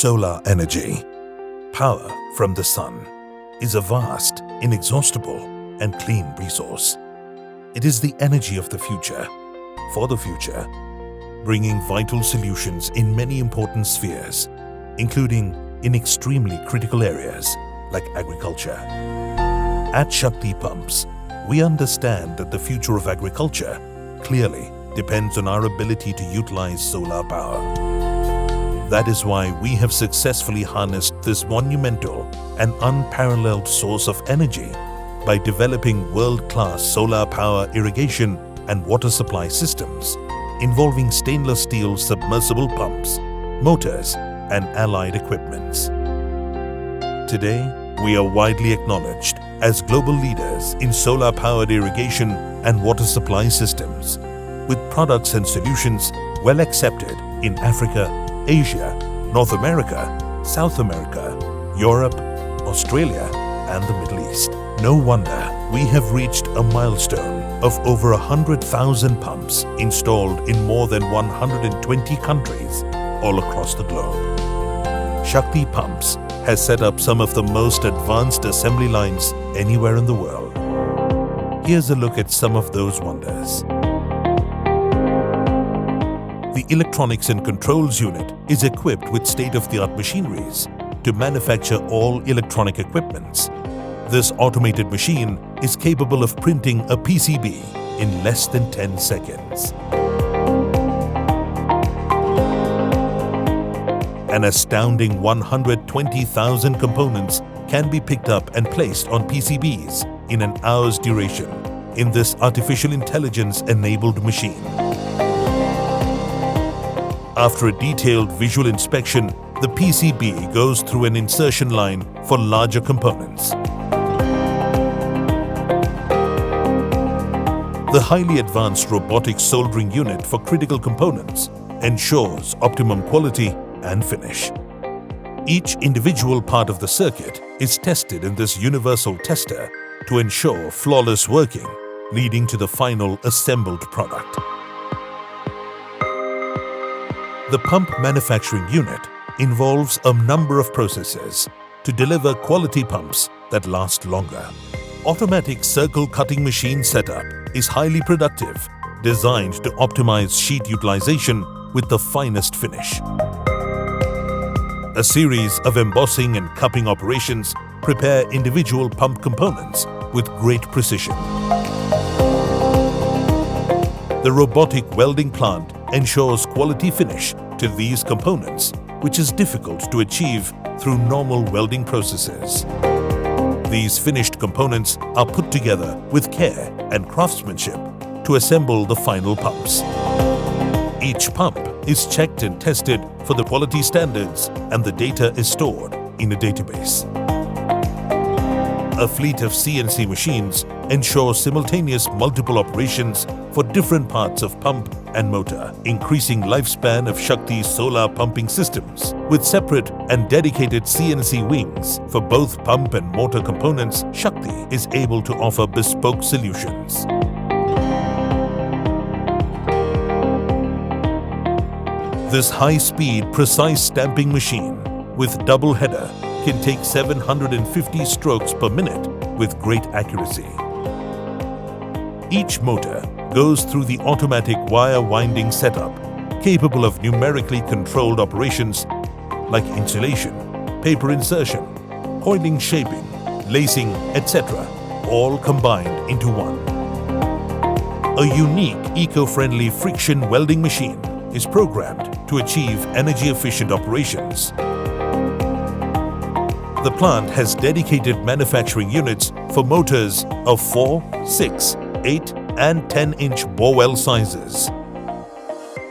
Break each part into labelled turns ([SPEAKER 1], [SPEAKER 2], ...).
[SPEAKER 1] Solar energy, power from the sun, is a vast, inexhaustible, and clean resource. It is the energy of the future, for the future, bringing vital solutions in many important spheres, including in extremely critical areas like agriculture. At Shakti Pumps, we understand that the future of agriculture clearly depends on our ability to utilize solar power. That is why we have successfully harnessed this monumental and unparalleled source of energy by developing world-class solar power irrigation and water supply systems involving stainless steel submersible pumps, motors, and allied equipments. Today, we are widely acknowledged as global leaders in solar-powered irrigation and water supply systems, with products and solutions well accepted in Africa, Asia, North America, South America, Europe, Australia, and the Middle East. No wonder we have reached a milestone of over 100,000 pumps installed in more than 120 countries all across the globe. Shakti Pumps has set up some of the most advanced assembly lines anywhere in the world. Here's a look at some of those wonders. The Electronics and Controls Unit is equipped with state-of-the-art machineries to manufacture all electronic equipments. This automated machine is capable of printing a PCB in less than 10 seconds. An astounding 120,000 components can be picked up and placed on PCBs in an hour's duration in this artificial intelligence-enabled machine. After a detailed visual inspection, the PCB goes through an insertion line for larger components. The highly advanced robotic soldering unit for critical components ensures optimum quality and finish. Each individual part of the circuit is tested in this universal tester to ensure flawless working, leading to the final assembled product. The pump manufacturing unit involves a number of processes to deliver quality pumps that last longer. Automatic circle cutting machine setup is highly productive, designed to optimize sheet utilization with the finest finish. A series of embossing and cupping operations prepare individual pump components with great precision. The robotic welding plant ensures quality finish to these components, which is difficult to achieve through normal welding processes. These finished components are put together with care and craftsmanship to assemble the final pumps. Each pump is checked and tested for the quality standards, and the data is stored in a database. A fleet of CNC machines ensures simultaneous multiple operations for different parts of pump and motor, increasing lifespan of Shakti's solar pumping systems. With separate and dedicated CNC wings for both pump and motor components, Shakti is able to offer bespoke solutions. This high-speed, precise stamping machine with double header can take 750 strokes per minute with great accuracy. Each motor goes through the automatic wire winding setup, capable of numerically controlled operations like insulation, paper insertion, coiling, shaping, lacing, etc., all combined into one. A unique, eco-friendly friction welding machine is programmed to achieve energy-efficient operations. The plant has dedicated manufacturing units for motors of 4, 6, 8, and 10-inch bore well sizes.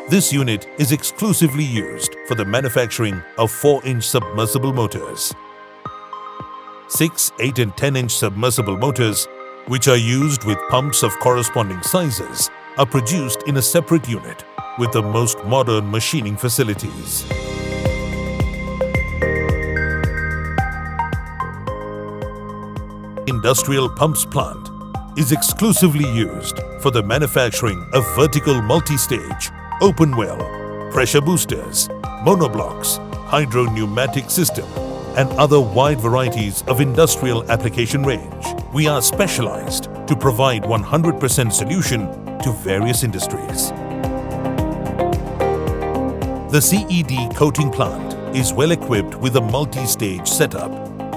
[SPEAKER 1] This unit is exclusively used for the manufacturing of 4-inch submersible motors. 6, 8, and 10-inch submersible motors, which are used with pumps of corresponding sizes, are produced in a separate unit with the most modern machining facilities. Industrial Pumps Plant is exclusively used for the manufacturing of vertical multi-stage, open well, pressure boosters, monoblocks, hydro-pneumatic system, and other wide varieties of industrial application range. We are specialized to provide 100% solution to various industries. The CED coating plant is well equipped with a multi-stage setup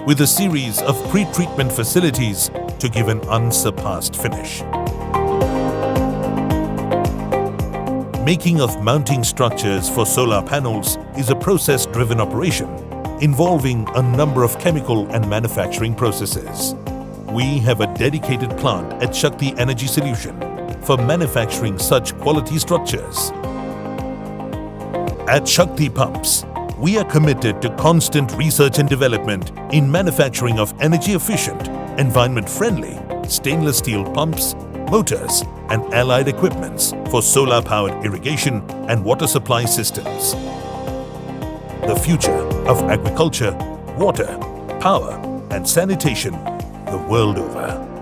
[SPEAKER 1] with a series of pre-treatment facilities to give an unsurpassed finish. Making of mounting structures for solar panels is a process-driven operation involving a number of chemical and manufacturing processes. We have a dedicated plant at Shakti Energy Solution for manufacturing such quality structures. At Shakti Pumps, we are committed to constant research and development in manufacturing of energy-efficient, environment-friendly stainless steel pumps, motors, and allied equipments for solar-powered irrigation and water supply systems. The future of agriculture, water, power, and sanitation the world over.